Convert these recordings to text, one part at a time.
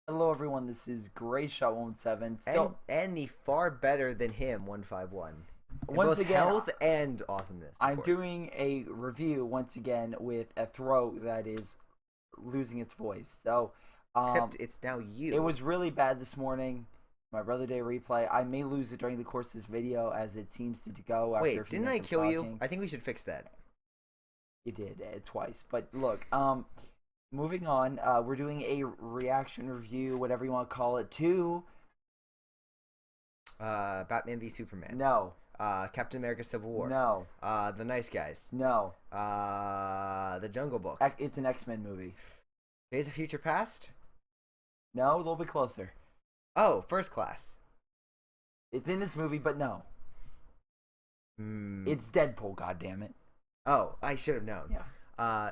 Hello, everyone. This is Greyshot 17. Still, And the far better than him 151 in once both again, health and awesomeness. Of I'm course. doing a review once again with a throat that is losing its voice. So, Except it's now it you. was really bad this morning. My brother day replay. I may lose it during the course of this video as it seems to go after a Wait, few didn't I minutes of kill you? talking. I think we should fix that. You did twice, but look. Moving on. We're doing a reaction review, whatever you want to call it, to Batman v Superman. no, Captain America: Civil War. no, The Nice Guys. no. The Jungle Book. It's an X-Men movie. Days of Future Past. No, a little bit closer. Oh, First Class. It's in this movie, but no. Hmm. It's Deadpool, goddammit. Oh, I should have known. Yeah.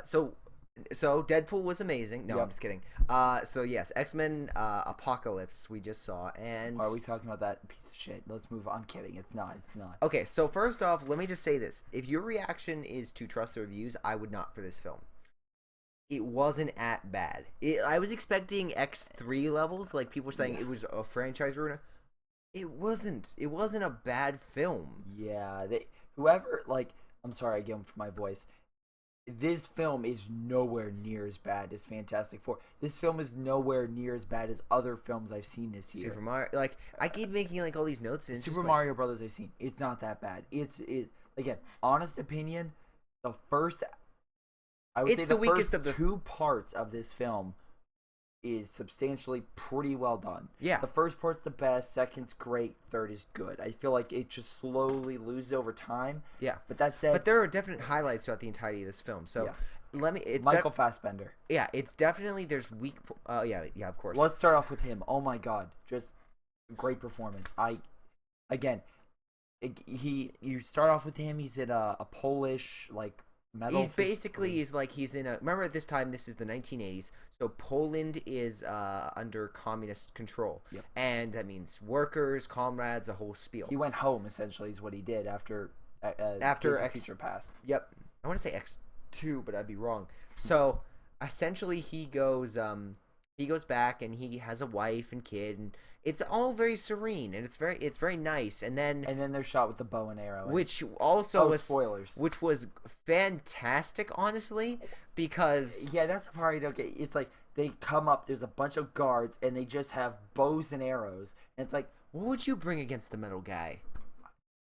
So Deadpool was amazing. No, Yep. I'm just kidding. So yes, X-Men Apocalypse we just saw, and Why are we talking about that piece of shit? Let's move on. I'm kidding. It's not. It's not. okay. So first off, let me just say this: if your reaction is to trust the reviews, I would not for this film. It wasn't at bad. I was expecting X3 levels, like people saying it was a franchise ruiner. It wasn't. It wasn't a bad film. Yeah. Whoever, like, I'm sorry again for my voice. This film is nowhere near as bad as Fantastic Four. This film is nowhere near as bad as other films I've seen this year. Super Mario, like I keep making like all these notes, and it's Super just, Mario Brothers I've seen. It's not that bad. Again, honest opinion. The first, I would It's say the the weakest first of the- two parts of this film is substantially pretty well done. Yeah. The first part's the best, second's great, third is good. I feel like it just slowly loses over time. Yeah. But that said, But there are definite highlights throughout the entirety of this film. So Yeah. let me. It's Michael Fassbender. yeah, it's definitely there's weak. Yeah, of course. Let's start off with him. Oh my god, just great performance. Again, you start off with him. He's in a Polish like metal. He's basically he's in a. Remember at this time, this is the 1980s, so Poland is under communist control, Yep. and that means workers, comrades, a whole spiel. He went home essentially is what he did after After Days of X- Future Past. Yep, I want to say X2, but I'd be wrong. So essentially, he goes back and he has a wife and kid, and it's all very serene and it's very nice. And then they're shot with the bow and arrow. which also was spoilers. which was fantastic, honestly, because Yeah, that's the part I don't get. It's like they come up. There's a bunch of guards and they just have bows and arrows. And it's like, what would you bring against the metal guy?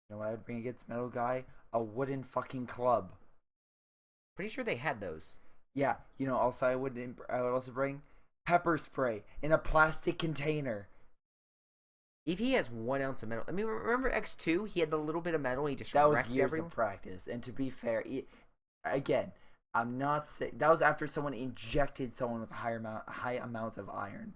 you know what I'd bring against Metal Guy? A wooden fucking club. Pretty sure they had those. Yeah, also I would also bring pepper spray in a plastic container. If he has 1 ounce of metal, I mean, remember X2? He had the little bit of metal. And he just That was wrecked years everyone. of practice. And to be fair, again, I'm not saying that was after someone injected someone with high amounts of iron.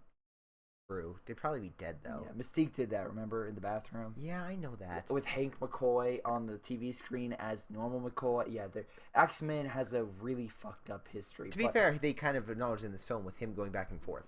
True. They'd probably be dead though. Yeah, Mystique did that. Remember in the bathroom Yeah, I know that. with Hank McCoy on the TV screen as normal McCoy. Yeah, the X-Men has a really fucked up history. To be fair, they kind of acknowledged in this film with him going back and forth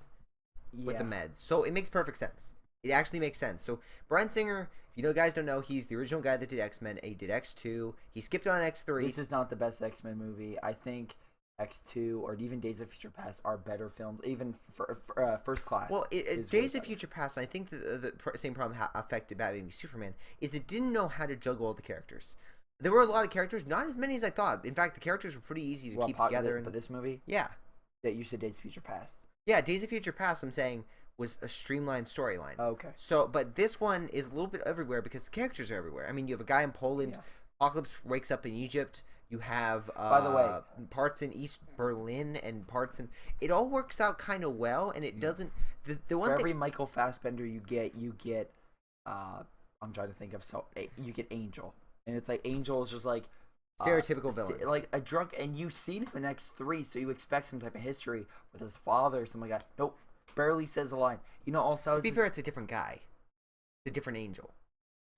with the meds, so it makes perfect sense. It actually makes sense. So Bryan Singer, if you guys don't know, he's the original guy that did X-Men. He did X2. He skipped on X3. This is not the best X-Men movie. I think X2 or even Days of Future Past are better films, even for First Class. Well, is Days way of better. Future Past, I think the same problem affected Batman v Superman is it didn't know how to juggle all the characters. There were a lot of characters, not as many as I thought. In fact, the characters were pretty easy to keep together. But this movie, Yeah. that you said Days of Future Past. Yeah, Days of Future Past, I'm saying, was a streamlined storyline. Oh, okay. So, but this one is a little bit everywhere because the characters are everywhere. I mean, you have a guy in Poland. Yeah. Apocalypse wakes up in Egypt. You have, By the way, parts in East Berlin and parts in. It all works out kind of well, and it doesn't. The one For thing. every Michael Fassbender you get, I'm trying to think of you get Angel, and it's like Angel is just like Stereotypical villain. like a drunk, and you've seen him in X3, so you expect some type of history with his father or something like that. Nope, barely says a line. Also, To be fair, it's a different guy. It's a different Angel.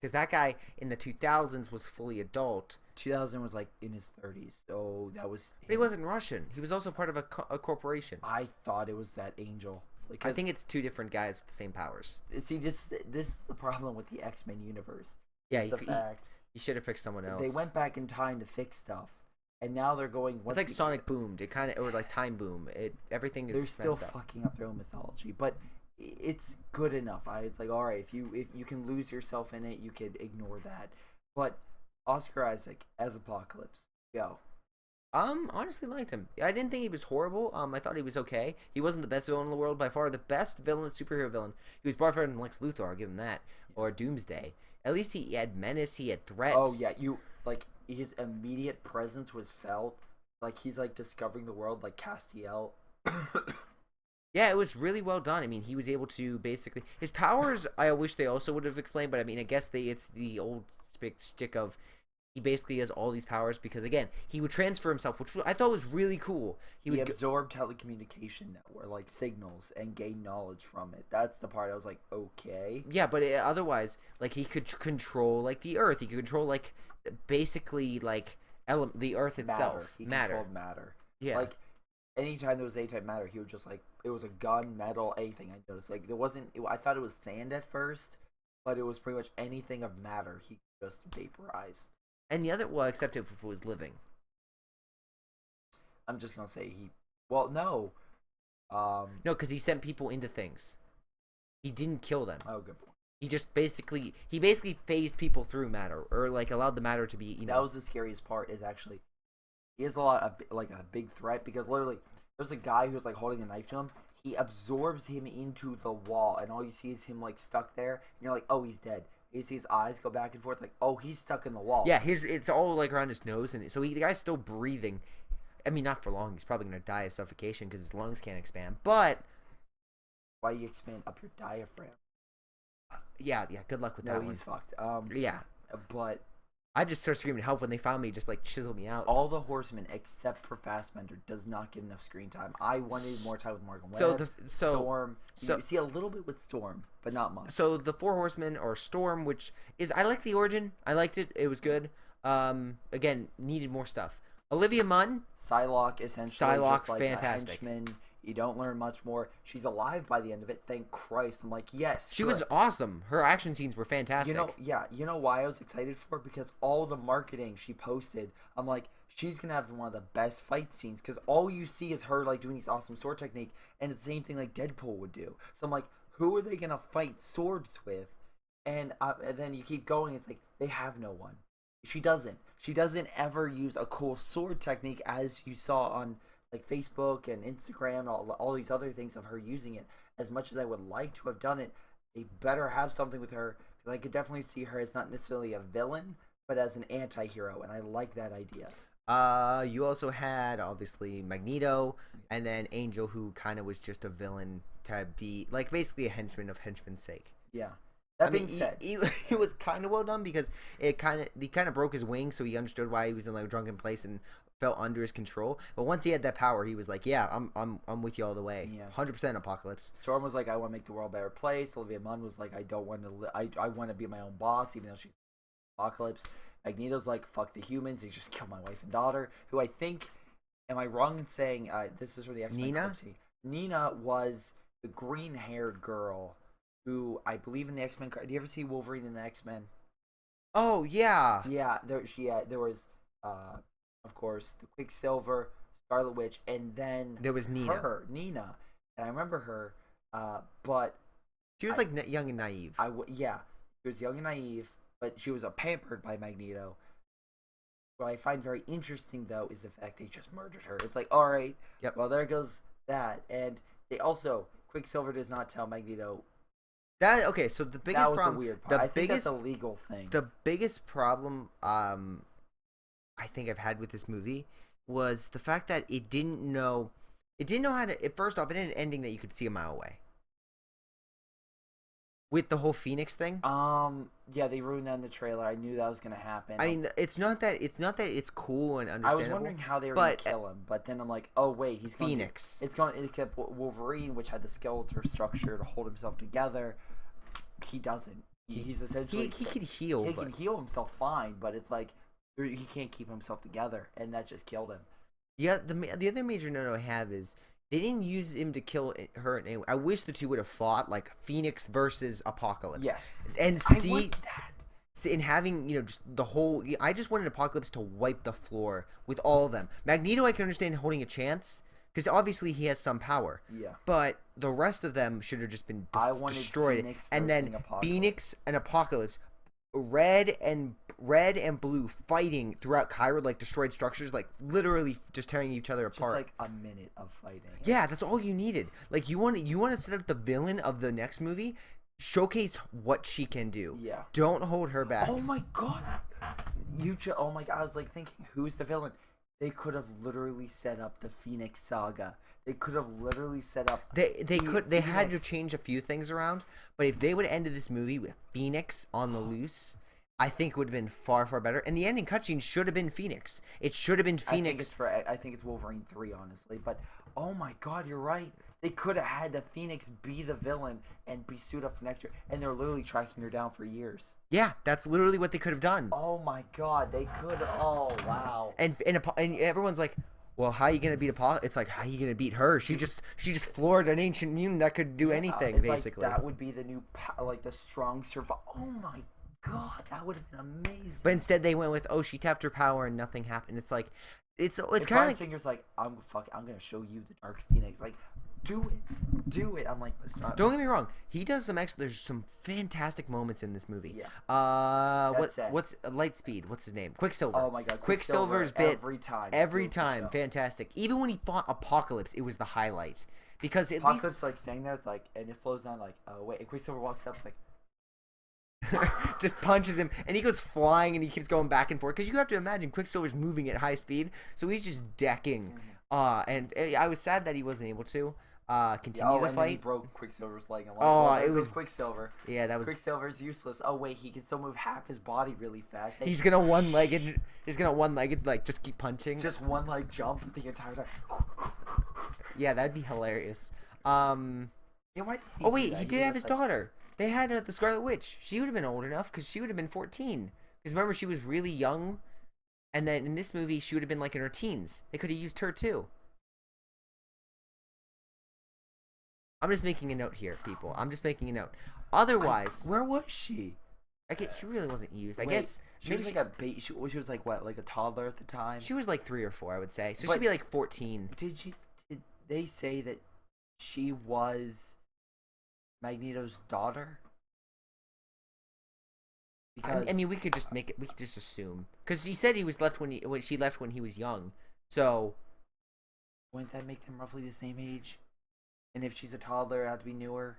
Because that guy in the 2000s was fully adult. 2000 was like in his 30s, so that was. But he wasn't Russian. He was also part of a corporation. I thought it was that Angel. I think it's two different guys with the same powers. See, this is the problem with the X-Men universe. Yeah, It's the fact you should have picked someone else. they went back in time to fix stuff, and now they're going. It's like Sonic boomed. It kind of, or like Time Boom. Everything is They're still messed up. fucking up their own mythology, but it's good enough. It's like, all right, if you can lose yourself in it, you could ignore that. But Oscar Isaac as Apocalypse, go. Honestly liked him. I didn't think he was horrible. I thought he was okay. He wasn't the best villain in the world, by far the best villain, superhero villain. He was far better than Lex Luthor, I'll give him that, or Doomsday. At least he had menace. He had threat. Oh yeah, you like his immediate presence was felt. Like he's like discovering the world, like Castiel. Yeah, it was really well done. I mean, he was able to basically his powers. I wish they also would have explained, but I mean, I guess it's the old stick of he basically has all these powers because again, he would transfer himself, which I thought was really cool. He absorbed telecommunication network like signals and gained knowledge from it. That's the part I was like, okay. Yeah, but otherwise, like he could control like the Earth. He could control like basically like the Earth itself. He controlled matter. Yeah. Like anytime there was any type of matter, he would just like it was a gun, metal, anything. I noticed like there wasn't. I thought it was sand at first, but it was pretty much anything of matter. He could just vaporize. And the other, well, except if it was living. I'm just gonna say he. Well, no. No, because he sent people into things. He didn't kill them. Oh, good point. He just basically phased people through matter, or like allowed the matter to be. You know, that was the scariest part. Is actually he is a lot of like a big threat because literally there's a guy who's like holding a knife to him. He absorbs him into the wall, and all you see is him like stuck there. And you're like, oh, he's dead. You see his eyes go back and forth, like, oh, he's stuck in the wall. Yeah, it's all like around his nose, and so the guy's still breathing. I mean, not for long. He's probably gonna die of suffocation because his lungs can't expand. But why you expand up your diaphragm? Yeah. Good luck with that one. No, he's fucked. Yeah, but I just start screaming help when they found me, just like chisel me out. All the Horsemen except for Fassbender does not get enough screen time. I wanted more time with Morgan Webb. Storm. You see a little bit with Storm, but not much. So the Four Horsemen or Storm, which is I like the origin. I liked it. It was good. Again, needed more stuff. Olivia Munn, Psylocke, essentially. Psylocke, just like fantastic. A henchman. You don't learn much more. She's alive by the end of it. Thank Christ. I'm like, yes. She was awesome. Her action scenes were fantastic. You know why I was excited for? Because all the marketing she posted, I'm like, she's gonna have one of the best fight scenes. Because all you see is her like doing these awesome sword technique, and it's the same thing like Deadpool would do. So I'm like, who are they gonna fight swords with? And then you keep going. It's like they have no one. She doesn't. She doesn't ever use a cool sword technique as you saw on like Facebook and Instagram and all these other things of her using it. As much as I would like to have done it, they better have something with her, because I could definitely see her as not necessarily a villain, but as an anti-hero, and I like that idea. You also had obviously Magneto, and then Angel, who kind of was just a villain to be like basically a henchman of henchman's sake. Yeah. That being said, he was kind of well done because he kind of broke his wing, so he understood why he was in like a drunken place and felt under his control. But once he had that power, he was like, "Yeah, I'm with you all the way, 100% Apocalypse." Storm was like, "I want to make the world a better place." Olivia Munn was like, "I don't want to. I want to be my own boss, even though she's Apocalypse." Magneto's like, "Fuck the humans. He just killed my wife and daughter." Who I think, am I wrong in saying this is where the X-Men Nina was the green-haired girl who I believe in the X-Men. Do you ever see Wolverine in the X-Men? Oh yeah. Yeah, there was of course the Quicksilver, Scarlet Witch, and then there was Nina. Nina, and I remember her, but she was like young and naive. She was young and naive, but she was pampered by Magneto. What I find very interesting though is the fact they just murdered her. It's like, all right, well there goes that, and they also Quicksilver does not tell Magneto. So the biggest problem, the weird part. I think that's a legal thing. The biggest problem I think I've had with this movie was the fact that it didn't know how to. First off, it had an ending that you could see a mile away. With the whole Phoenix thing. Yeah, they ruined that in the trailer. I knew that was gonna happen. I mean, it's not that it's cool and understandable. I was wondering how they were gonna kill him, but then I'm like, oh wait, he's Phoenix. It kept Wolverine, which had the skeletal structure to hold himself together. He doesn't. He's essentially he could heal. He can heal himself fine, but it's like he can't keep himself together, and that just killed him. Yeah, the other major note I have is they didn't use him to kill her. I wish the two would have fought like Phoenix versus Apocalypse. Yes, and I want that. And having just the whole, I just wanted Apocalypse to wipe the floor with all of them. Magneto, I can understand holding a chance because obviously he has some power. Yeah. But the rest of them should have just been I wanted destroyed. Phoenix And then versing Apocalypse. Phoenix and Apocalypse, red and blue fighting throughout Cairo, like destroyed structures, like literally just tearing each other Just apart. like a minute of fighting. Yeah, that's all you needed. Like you want to set up the villain of the next movie, showcase what she can do. Yeah. Don't hold her back. Oh my god. Oh my god. I was like thinking, who's the villain? They could have literally set up the Phoenix Saga. They could have literally set up. They had to change a few things around, but if they would have ended this movie with Phoenix on the loose, I think it would have been far, far better. And the ending cutscene should have been Phoenix. It should have been Phoenix. I think it's Wolverine 3, honestly. But oh my god, you're right. They could have had the Phoenix be the villain and be suited up for next year, and they're literally tracking her down for years. Yeah, that's literally what they could have done. Oh my god, they could. Oh wow. And everyone's like, well, how are you gonna beat Apollo? It's like, how are you gonna beat her? She just floored an ancient mutant that could do anything, basically. Like, that would be the new like the strong survival. Oh my god, that would have been amazing. But instead, they went with, oh, she tapped her power and nothing happened. It's like, it's kind of like Singer's like, I'm gonna show you the Dark Phoenix. Like, do it. I'm like, it's not. Don't get me wrong. He does some there's some fantastic moments in this movie. Yeah. What's Lightspeed? What's his name? Quicksilver. Oh my god, Quicksilver's bit every time, fantastic. Even when he fought Apocalypse, it was the highlight because at Apocalypse like standing there, it's like, and it slows down, like, oh wait, and Quicksilver walks up, it's like. just punches him and he goes flying and he keeps going back and forth because you have to imagine Quicksilver's moving at high speed, so he's just decking. And I was sad that he wasn't able to continue the and fight. Then he broke Quicksilver's leg. And like, it was Quicksilver. Yeah, that was. Quicksilver's useless. Oh wait, he can still move half his body really fast. He's gonna one-legged. Like just keep punching. Just one leg jump the entire time. Yeah, that'd be hilarious. Yeah, why oh wait, he did have his daughter. They had the Scarlet Witch. She would have been old enough because she would have been 14. Because remember, she was really young, and then in this movie, she would have been like in her teens. They could have used her too. I'm just making a note here, people. I'm just making a note. Otherwise, where was she? She really wasn't used. I Wait, guess she was like she was like what, like a toddler at the time? She was like 3 or 4, I would say. So she'd be like 14. Did they say that she was Magneto's daughter? Because I mean, we could just make it. We could just assume because he said he was left when she left when he was young. So wouldn't that make them roughly the same age? And if she's a toddler, it had to be newer.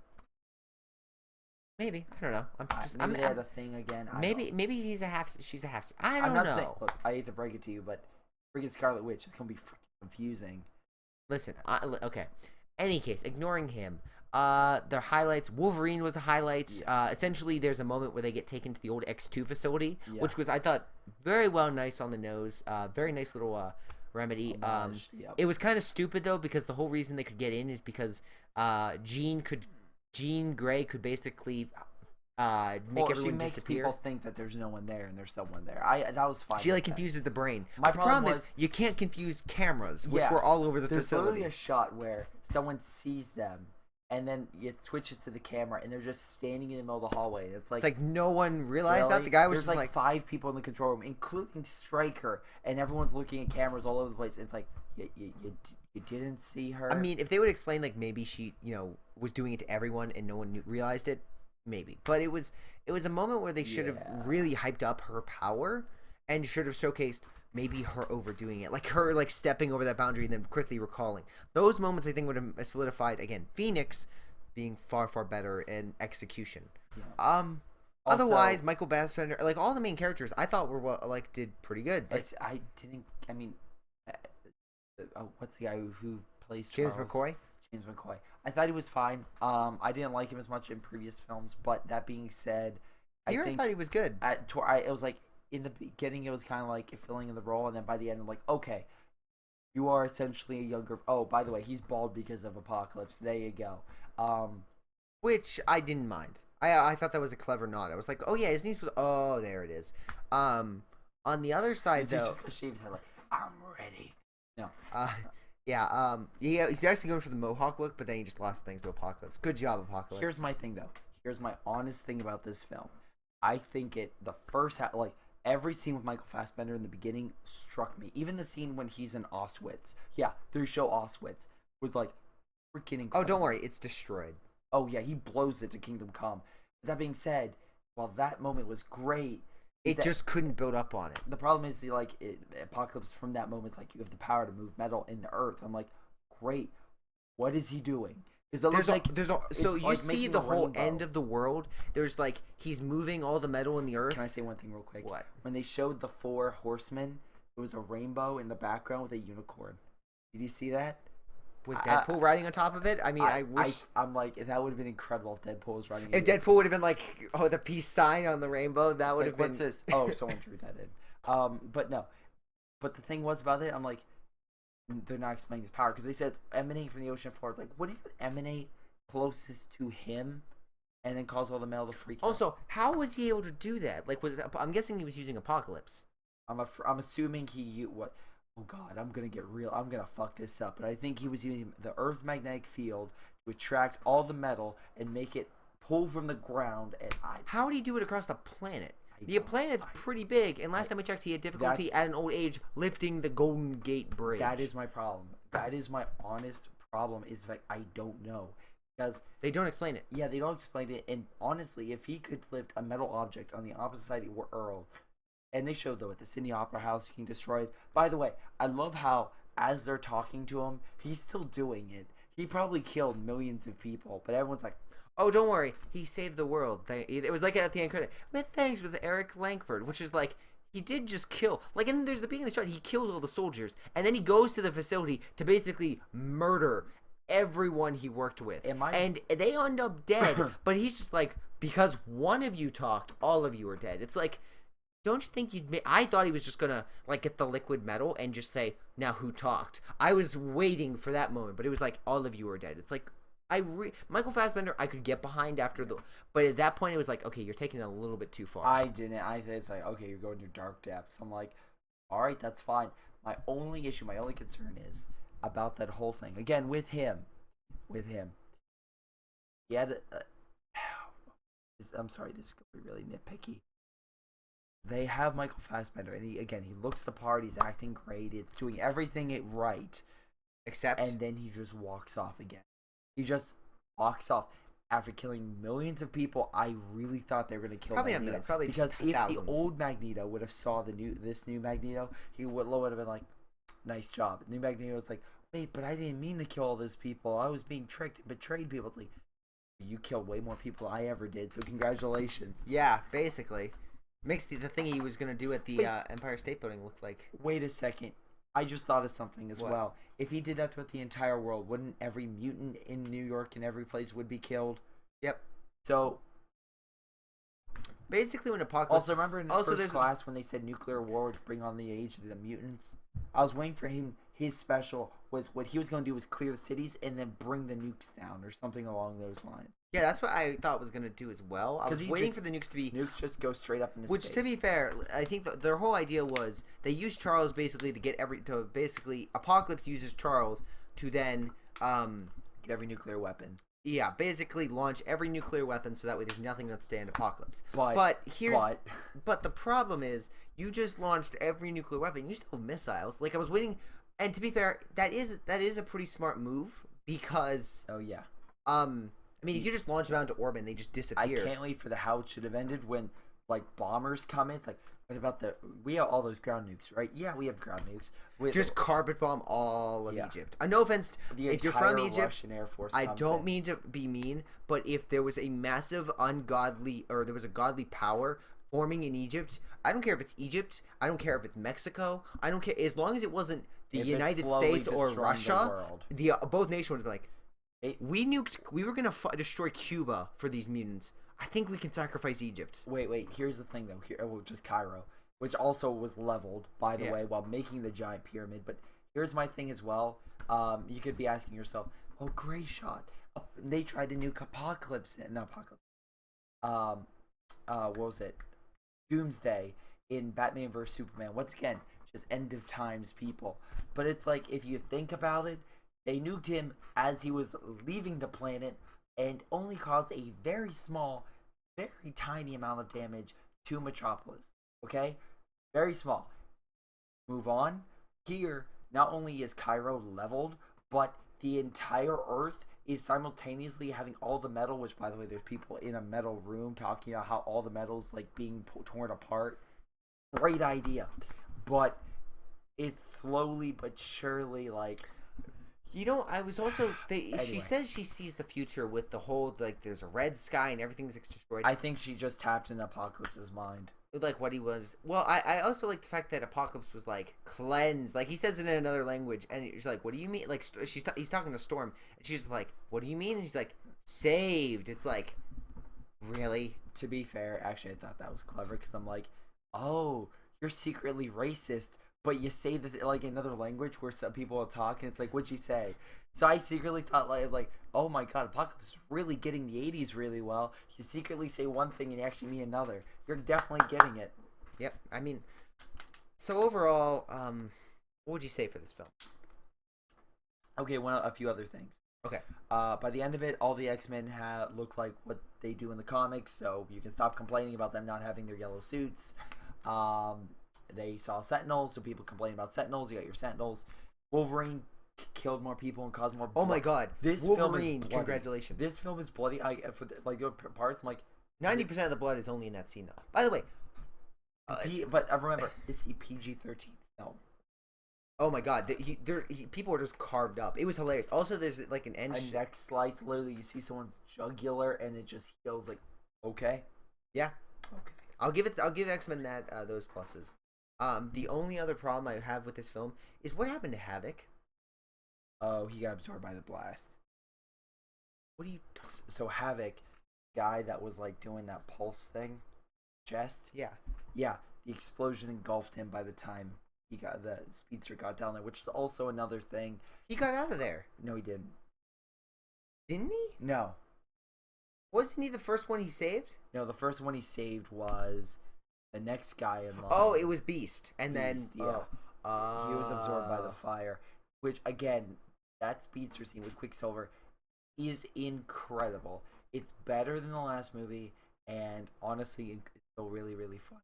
Maybe, I don't know. Maybe they had a thing again. Maybe she's a half. I don't I'm not know. saying. Look, I hate to break it to you, but freaking Scarlet Witch is gonna be freaking confusing. Listen, okay. Any case, ignoring him. Their highlights. Wolverine was a highlight. Yeah. Essentially, there's a moment where they get taken to the old X2 facility, which was, I thought, very well, nice on the nose. Very nice little remedy. It was kind of stupid though because the whole reason they could get in is because Jean Grey could basically make everyone disappear. People think that there's no one there and there's someone there. That was fine. She confuses the brain. My problem is you can't confuse cameras, which were all over the facility. There's literally a shot where someone sees them. And then it switches to the camera, and they're just standing in the middle of the hallway. It's like no one realized that. The guy was just like 5 people in the control room, including Stryker, and everyone's looking at cameras all over the place. It's like you didn't see her. I mean, if they would explain like maybe she was doing it to everyone and no one realized it, maybe. But it was a moment where they should have really hyped up her power and should have showcased maybe her overdoing it, like her stepping over that boundary and then quickly recalling. Those moments I think would have solidified again Phoenix being far, far better in execution. Yeah. Otherwise, Michael Fassbender, like all the main characters, I thought were did pretty good. Like, what's the guy who plays James Charles? McCoy? James McCoy. I thought he was fine. I didn't like him as much in previous films, but that being said, I thought he was good. It was like in the beginning, it was kind of like filling in the role, and then by the end, I'm like, okay, you are essentially a younger. Oh, by the way, he's bald because of Apocalypse. There you go. Which I didn't mind. I thought that was a clever nod. I was like, oh yeah, isn't he supposed? Oh, there it is. On the other side, though, just shaved his head like, I'm ready. No. He's actually going for the mohawk look, but then he just lost things to Apocalypse. Good job, Apocalypse. Here's my thing, though. Here's my honest thing about this film. I think the first half, like every scene with Michael Fassbender in the beginning struck me. Even the scene when he's in Auschwitz. Yeah, they show Auschwitz was like freaking incredible. Oh, don't worry, it's destroyed. Oh yeah, he blows it to Kingdom Come. That being said, while that moment was great, It just couldn't build up on it. the problem is Apocalypse from that moment is like you have the power to move metal in the earth. I'm like, great. What is he doing? Because it looks like so you like see making the a whole rainbow. end of the world. There's like he's moving all the metal in the earth. Can I say one thing real quick? What? When they showed the 4 horsemen, it was a rainbow in the background with a unicorn. Did you see that? Was Deadpool riding on top of it? I mean, I wish. I'm like, that would have been incredible if Deadpool was riding. If Deadpool would have been like, oh, the peace sign on the rainbow, that would have been. What's this? Oh, someone drew that in. But no. But the thing was about it, I'm like, they're not explaining his power because they said it's emanating from the ocean floor. It's like, wouldn't it emanate closest to him, and then cause all the metal to freak out? Also, how was he able to do that? Like, I'm guessing he was using Apocalypse. I'm assuming what. Oh God, I'm gonna get real. I'm gonna fuck this up. But I think he was using the Earth's magnetic field to attract all the metal and make it pull from the ground. And How would he do it across the planet? The planet's pretty big, and last time I checked, he had difficulty at an old age lifting the Golden Gate Bridge. That is my problem. That is my honest problem. Is that I don't know because they don't explain it. Yeah, they don't explain it. And honestly, if he could lift a metal object on the opposite side of the world. And they showed, though, at the Sydney Opera House being destroyed. By the way, I love how, as they're talking to him, he's still doing it. He probably killed millions of people, but everyone's like, oh, don't worry. He saved the world. It was like at the end credit, with thanks with Eric Langford, which is like, he did just kill. Like, and there's the beginning of the shot, he kills all the soldiers, and then he goes to the facility to basically murder everyone he worked with. And they end up dead, but he's just like, because one of you talked, all of you are dead. It's like, don't you think I thought he was just gonna like get the liquid metal and just say, now who talked? I was waiting for that moment, but it was like, all of you are dead. It's like, Michael Fassbender I could get behind but at that point it was like, okay, you're taking it a little bit too far. I didn't. It's like, okay, you're going to dark depths. I'm like, all right, that's fine. My only concern is about that whole thing. Again, with him. He had I'm sorry, this is going to be really nitpicky. They have Michael Fassbender, and he looks the part. He's acting great. It's doing everything right, and then he just walks off again. He just walks off after killing millions of people. I really thought they were going to kill Magneto. Millions, probably because if thousands. the old Magneto would have saw this new Magneto, he would have been like, "Nice job." New Magneto was like, "Wait, but I didn't mean to kill all those people. I was being tricked and betrayed people." It's like, you killed way more people than I ever did. So congratulations. Yeah, basically. Makes the thing he was going to do at the Empire State Building look like... Wait a second. I just thought of something as well. If he did that throughout the entire world, wouldn't every mutant in New York and every place would be killed? Yep. So... basically when Apocalypse... Also, remember in the first class when they said nuclear war would bring on the age of the mutants? I was waiting for him. His special was what he was going to do was clear the cities and then bring the nukes down or something along those lines. Yeah, that's what I thought was going to do as well. I was waiting for the nukes to be... Nukes just go straight up into space. Which, to be fair, I think their whole idea was they used Charles basically Apocalypse uses Charles to then... get every nuclear weapon. Yeah, basically launch every nuclear weapon so that way there's nothing that stand Apocalypse. But the problem is, you just launched every nuclear weapon. You still have missiles. Like, I was waiting... And to be fair, that is a pretty smart move because... Oh, yeah. I mean, you could just launch them out into orbit and they just disappear. I can't wait for how it should have ended when, like, bombers come in. It's like, what about we have all those ground nukes, right? Yeah, we have ground nukes. Just carpet bomb all of Egypt. No offense, if you're from Egypt, Russian Air Force I don't mean to be mean, but if there was a massive there was a godly power forming in Egypt, I don't care if it's Egypt, I don't care if it's Mexico, I don't care, as long as it wasn't the United States or Russia, both nations would be like, we were going to destroy Cuba for these mutants. I think we can sacrifice Egypt. Wait. Here's the thing, though. Just Cairo, which also was leveled, by the way, while making the giant pyramid. But here's my thing as well. You could be asking yourself, oh, Greyshot. They tried to nuke Apocalypse. Not Apocalypse. What was it? Doomsday in Batman vs. Superman. Once again, just end of times people. But it's like, if you think about it, they nuked him as he was leaving the planet and only caused a very small, very tiny amount of damage to Metropolis. Okay? Very small. Move on. Here, not only is Cairo leveled, but the entire Earth is simultaneously having all the metal. Which, by the way, there's people in a metal room talking about how all the metal's like being torn apart. Great idea, but it's slowly but surely like. I was also. Anyway. She says she sees the future with the whole like there's a red sky and everything's destroyed. I think she just tapped in Apocalypse's mind. Like what he was. Well, I also like the fact that Apocalypse was like cleansed. Like he says it in another language, and she's like, "What do you mean?" Like he's talking to Storm, and she's like, "What do you mean?" And he's like, "Saved." It's like, really? To be fair, actually, I thought that was clever because I'm like, oh, you're secretly racist, but you say that like another language where some people will talk, and it's like, what'd you say? So I secretly thought like, oh my god, Apocalypse is really getting the 80s really well. You secretly say one thing and you actually mean another. You're definitely getting it. Yep. I mean, so overall, what would you say for this film? Okay, a few other things. Okay. By the end of it, all the X-Men look like what they do in the comics, so you can stop complaining about them not having their yellow suits. They saw Sentinels, so people complain about Sentinels. You got your Sentinels. Wolverine killed more people and caused more blood. Oh my god. This Wolverine, film is bloody. congratulations. This film is bloody. For the parts, I'm like 90% of the blood is only in that scene, though. By the way, but remember, this is a PG-13 film. oh my god, people are just carved up. It was hilarious. Also, there's like an end. A neck slice. Literally, you see someone's jugular, and it just heals. Like, okay, yeah, okay. I'll give X-Men that those pluses. The only other problem I have with this film is what happened to Havoc. Oh, he got absorbed by the blast. What do you? So Havoc, guy that was like doing that pulse thing, chest. Yeah. Yeah, the explosion engulfed him by the time the speedster got down there, which is also another thing. He got out of there. No, he didn't. Didn't he? No. Wasn't he the first one he saved? No, the first one he saved was the next guy in line. Oh, it was Beast, and Beast, then he was absorbed by the fire. Which again, that speedster scene with Quicksilver is incredible. It's better than the last movie, and honestly, it's still really, really fun.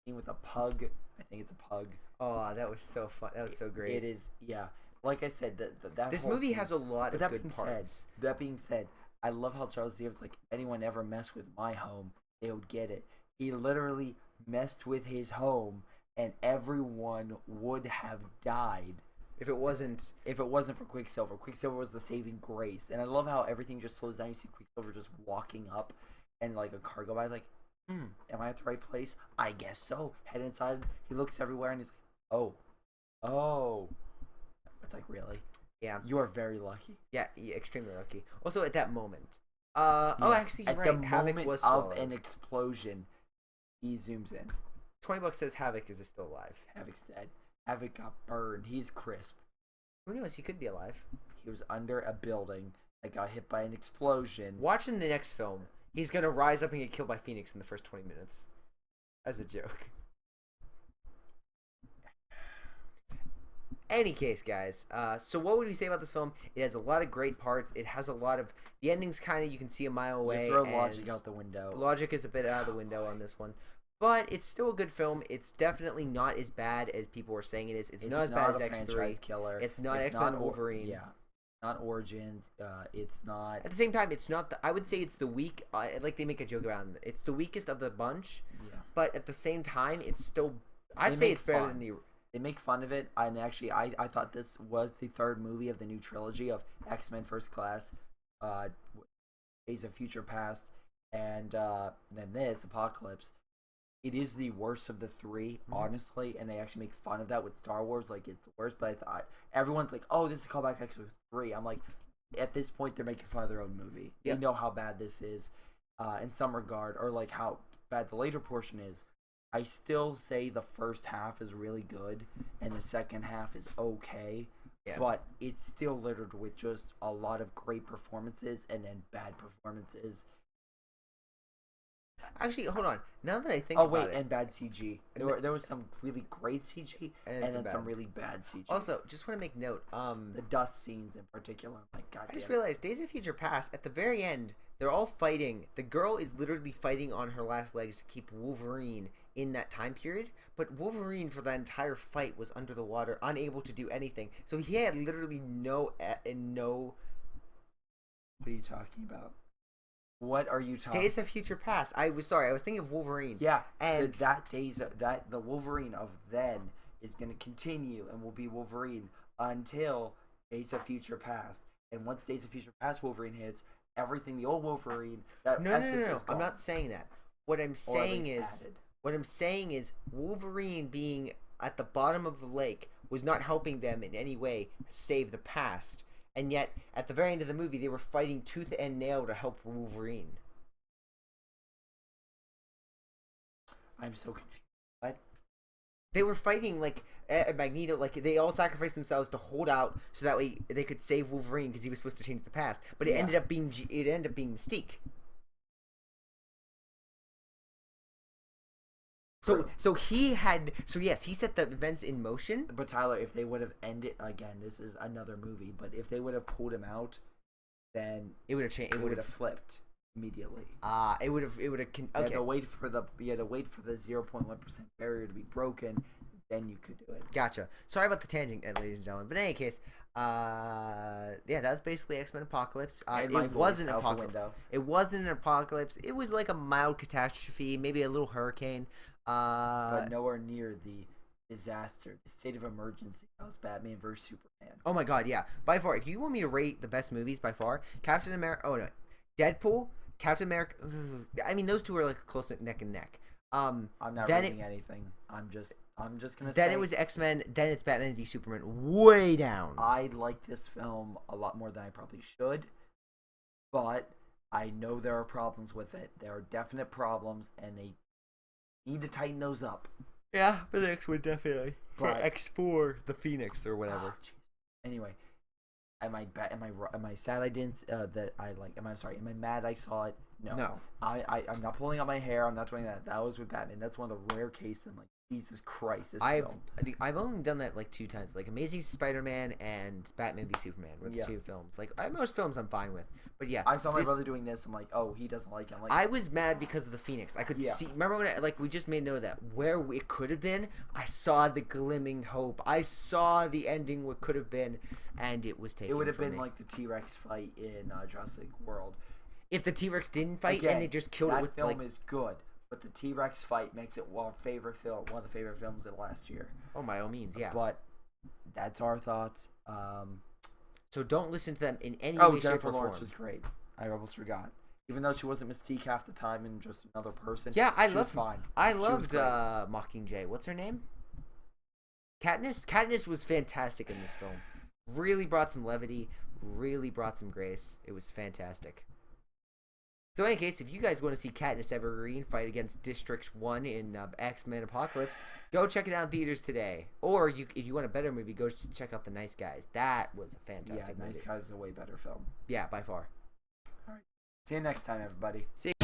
Scene with a pug. I think it's a pug. Oh, that was so fun. That was so great. It is, yeah. Like I said, that this whole movie scene, has a lot of good parts. That being said, I love how Charles Xavier's like, if anyone ever messed with my home, they would get it. He literally messed with his home, and everyone would have died. If it wasn't for Quicksilver. Quicksilver was the saving grace. And I love how everything just slows down. You see Quicksilver just walking up, and like a car go by, like, am I at the right place? I guess so. Head inside. He looks everywhere, and he's like, oh. It's like, really? Yeah. You are very lucky. Yeah, extremely lucky. Also, at that moment. Oh, actually, you're right. At the Havoc moment was of swallowed. an explosion, he zooms in. $20 says Havoc is still alive. Havoc's dead. Havoc got burned. He's crisp. Who knows? He could be alive. He was under a building that got hit by an explosion. Watching the next film, he's going to rise up and get killed by Phoenix in the first 20 minutes. As a joke. Any case, guys. So what would we say about this film? It has a lot of great parts. It has a lot of... The ending's kind of... You can see a mile away. You throw logic out the window. Logic is a bit out of the window on this one. But it's still a good film. It's definitely not as bad as people were saying it is. It's not as bad as X3. Killer. It's not X-Men Wolverine. Yeah. Not Origins. It's not... At the same time, it's not... I would say it's the weak... like they make a joke about it. It's the weakest of the bunch. Yeah. But at the same time, it's still... I'd say it's better than the... They make fun of it, and actually, I thought this was the third movie of the new trilogy of X-Men First Class, Days of Future Past, and then this, Apocalypse. It is the worst of the three, honestly, and they actually make fun of that with Star Wars, like it's the worst, but I thought, everyone's like, oh, this is a callback to X-Men 3. I'm like, at this point, they're making fun of their own movie. Yep. They know how bad this is in some regard, or like how bad the later portion is. I still say the first half is really good and the second half is okay, but it's still littered with just a lot of great performances and then bad performances. Actually, hold on. Now that I think about it... and bad CG. There was some really great CG and then some really bad CG. Also, just want to make note. The dust scenes in particular. I'm like, God I just realized Days of Future Past, at the very end, they're all fighting. The girl is literally fighting on her last legs to keep Wolverine in that time period, but Wolverine for that entire fight was under the water, unable to do anything. So he had literally no. What are you talking about? What are you talking? Days of Future Past. I was thinking of Wolverine. Yeah, and the Wolverine of then is going to continue and will be Wolverine until Days of Future Past. And once Days of Future Past Wolverine hits, everything the old Wolverine that no. I'm not saying that. What I'm saying is Wolverine being at the bottom of the lake was not helping them in any way save the past. And yet, at the very end of the movie, they were fighting tooth and nail to help Wolverine. I'm so confused. What? They were fighting like Magneto, like they all sacrificed themselves to hold out so that way they could save Wolverine because he was supposed to change the past. But it ended up being Mystique. Yes, he set the events in motion. But Tyler, if they would have ended again, this is another movie. But if they would have pulled him out, then it would have changed. It would have flipped immediately. It would have. Okay. You had to wait for the 0.1% barrier to be broken. Then you could do it. Gotcha. Sorry about the tangent, ladies and gentlemen. But in any case, that's basically X-Men Apocalypse. It wasn't an apocalypse. It wasn't an apocalypse. It was like a mild catastrophe, maybe a little hurricane. But nowhere near the disaster, the state of emergency that was Batman vs Superman. Oh my god, yeah. By far, if you want me to rate the best movies by far, Captain America. Oh no, Deadpool, Captain America. I mean, those two are like close neck and neck. I'm not rating anything. I'm just gonna say. Then it was X-Men. Then it's Batman v Superman. Way down. I like this film a lot more than I probably should, but I know there are problems with it. There are definite problems, and they need to tighten those up. Yeah, for the next one, definitely. For X4, the Phoenix or whatever. Anyway, am I sad I didn't that I like? Am I mad I saw it? No. I'm not pulling out my hair. I'm not doing that. That was with Batman. That's one of the rare cases. I'm like, Jesus Christ, this film. I've only done that like 2 times. Like Amazing Spider-Man and Batman v Superman were the 2 films. Like most films I'm fine with. But yeah, I saw my brother doing this. I'm like, oh, he doesn't like it. I'm like, I was mad because of the Phoenix. I could see. Remember when we just made note of that where it could have been. I saw the glimmering hope. I saw the ending what could have been, and it was taken. It would have been like the T-Rex fight in Jurassic World. If the T-Rex didn't fight and they just killed it with that film is good. But the T-Rex fight makes it one of the favorite films of the last year. Oh, by all means, yeah. But that's our thoughts. So don't listen to them in any way, shape, or form. Jennifer Lawrence was great. I almost forgot. Even though she wasn't Mystique half the time and just another person. Yeah, she was fine. I loved Mockingjay. What's her name? Katniss. Katniss was fantastic in this film. Really brought some levity. Really brought some grace. It was fantastic. So in any case, if you guys want to see Katniss Evergreen fight against District 1 in X-Men Apocalypse, go check it out in theaters today. Or if you want a better movie, go check out The Nice Guys. That was a fantastic movie. Nice Guys is a way better film. Yeah, by far. All right. See you next time, everybody. See you.